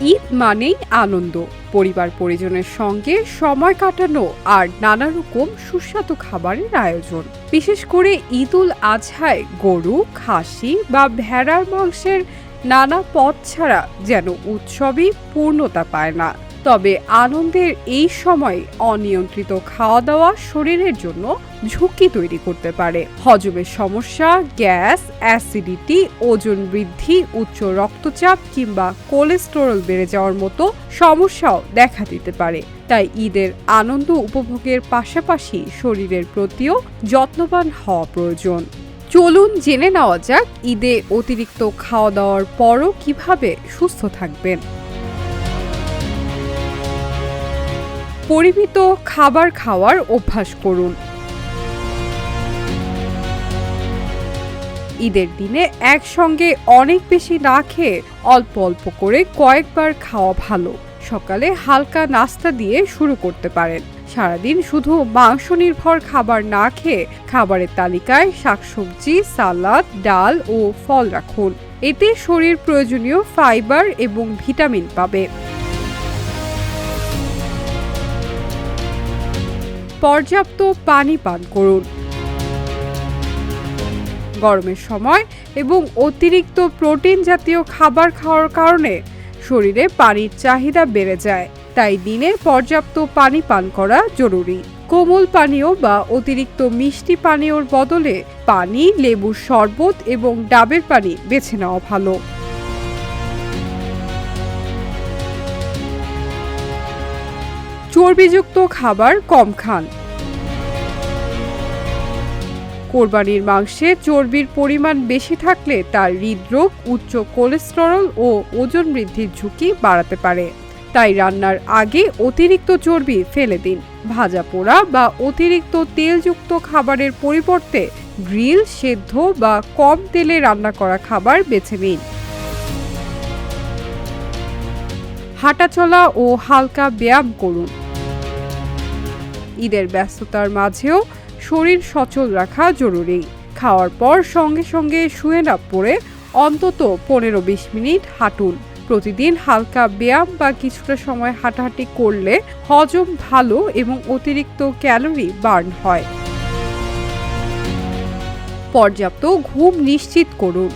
ঈদ মানেই আনন্দ, পরিবার পরিজনের সঙ্গে সময় কাটানো আর নানা রকম সুস্বাদু খাবারের আয়োজন। বিশেষ করে ঈদ উল আজহায় গরু, খাসি বা ভেড়ার মাংসের নানা পদ ছাড়া যেন উৎসবই পূর্ণতা পায় না। তবে আনন্দের এই সময় অনিয়ন্ত্রিত খাওয়া দাওয়া শরীরের জন্য ঝুঁকি তৈরি করতে পারে। হজমের সমস্যা, গ্যাস, অ্যাসিডিটি, ওজন বৃদ্ধি, উচ্চ রক্তচাপ কিংবা কোলেস্টেরল বেড়ে যাওয়ার মতো সমস্যাও দেখা দিতে পারে। তাই ঈদের আনন্দ উপভোগের পাশাপাশি শরীরের প্রতিও যত্নবান হওয়া প্রয়োজন। চলুন জেনে নেওয়া যাক ঈদে অতিরিক্ত খাওয়া দাওয়ার পরও কিভাবে সুস্থ থাকবেন। পরিমিত খাবার খাওয়ার অভ্যাস করুন। ঈদের দিনে একসঙ্গে অনেক বেশি না খেয়ে অল্প অল্প করে কয়েকবার খাওয়া ভালো। সকালে হালকা নাস্তা দিয়ে শুরু করতে পারেন। সারাদিন শুধু মাংস নির্ভর খাবার না খেয়ে খাবারের তালিকায় শাকসবজি, সালাদ, ডাল ও ফল রাখুন। এতে শরীর প্রয়োজনীয় ফাইবার এবং ভিটামিন পাবে। পর্যাপ্ত পানি পান করুন। গরমের সময় এবং অতিরিক্ত প্রোটিন জাতীয় খাবার খাওয়ার কারণে শরীরে পানির চাহিদা বেড়ে যায়। তাই দিনে পর্যাপ্ত পানি পান করা জরুরি। কোমল পানীয় বা অতিরিক্ত মিষ্টি পানীয়র বদলে পানি, লেবুর শরবত এবং ডাবের পানি বেছে নেওয়া ভালো। চর্বিযুক্ত খাবার কম খান। কোরবানির মাংসে চর্বির পরিমাণ বেশি থাকলে তার হৃদরোগ, উচ্চ কোলেস্টেরল ও ওজন বৃদ্ধির ঝুঁকি বাড়াতে পারে। তাই রান্নার আগে অতিরিক্ত চর্বি ফেলে দিন। ভাজা পোড়া বা অতিরিক্ত তেলযুক্ত খাবারের পরিবর্তে গ্রিল, সেদ্ধ বা কম তেলে রান্না করা খাবার বেছে নিন। হাঁটাচলা ও হালকা ব্যায়াম করুন। ঈদের ব্যস্ততার মাঝেও শরীর সচল রাখা জরুরি। খাওয়ার পর সঙ্গে সঙ্গে শুয়ে না পড়ে অন্তত 15-20 মিনিট হাঁটুন। প্রতিদিন হালকা ব্যায়াম বা কিছুটা সময় হাঁটাহাঁটি করলে হজম ভালো এবং অতিরিক্ত ক্যালোরি বার্ন হয়। পর্যাপ্ত ঘুম নিশ্চিত করুন।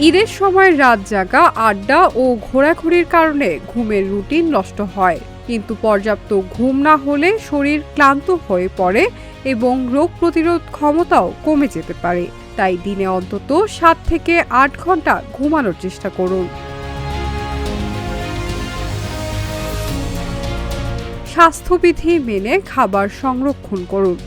ঈদের সময় রাত জাগা, আড্ডা ও ঘোরাঘুরির কারণে ঘুমের রুটিন নষ্ট হয়। কিন্তু পর্যাপ্ত ঘুম না হলে শরীর ক্লান্ত হয়ে পড়ে এবং রোগ প্রতিরোধ ক্ষমতাও কমে যেতে পারে। তাই দিনে অন্তত 7 থেকে 8 ঘন্টা ঘুমানোর চেষ্টা করুন। স্বাস্থ্যবিধি মেনে খাবার সংরক্ষণ করুন।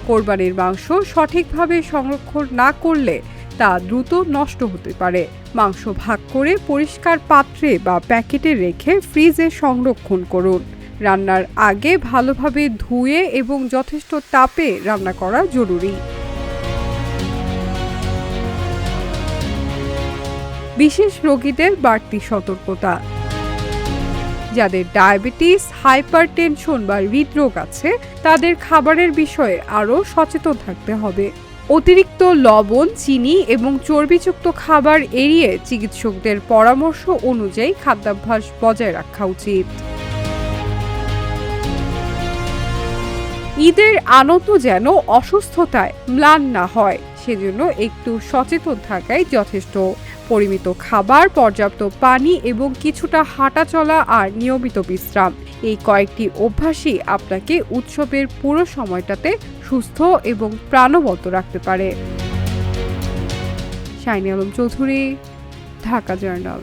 কোরবানির মাংস সঠিকভাবে সংরক্ষণ না করলে তা দ্রুত নষ্ট হতে পারে। মাংস ভাগ করে পরিষ্কার পাত্রে বা প্যাকেটে রেখে ফ্রিজে সংরক্ষণ করুন। রান্নার আগে ভালোভাবে ধুয়ে এবং যথেষ্ট তাপে রান্না করা জরুরি। বিশেষ রোগীদের বাড়তি সতর্কতা। যাদের ডায়াবেটিস, হাইপারটেনশন বা হৃদরোগ আছে তাদের খাবারের বিষয়ে আরও সচেতন থাকতে হবে। অতিরিক্ত লবণ, চিনি এবং চর্বিযুক্ত খাবার এড়িয়ে চিকিৎসকদের পরামর্শ অনুযায়ী খাদ্যাভ্যাস বজায় রাখা উচিত। ঈদের আনন্দ যেন অসুস্থতায় ম্লান না হয়, সেজন্য একটু সচেতন থাকাই যথেষ্ট। পরিমিত খাবার, পর্যাপ্ত পানি এবং কিছুটা হাঁটা চলা আর নিয়মিত বিশ্রাম, এই কয়েকটি অভ্যাসই আপনাকে উৎসবের পুরো সময়টাতে সুস্থ এবং প্রাণবন্ত রাখতে পারে। Shiny Alam Chowdhury, Dhaka journal.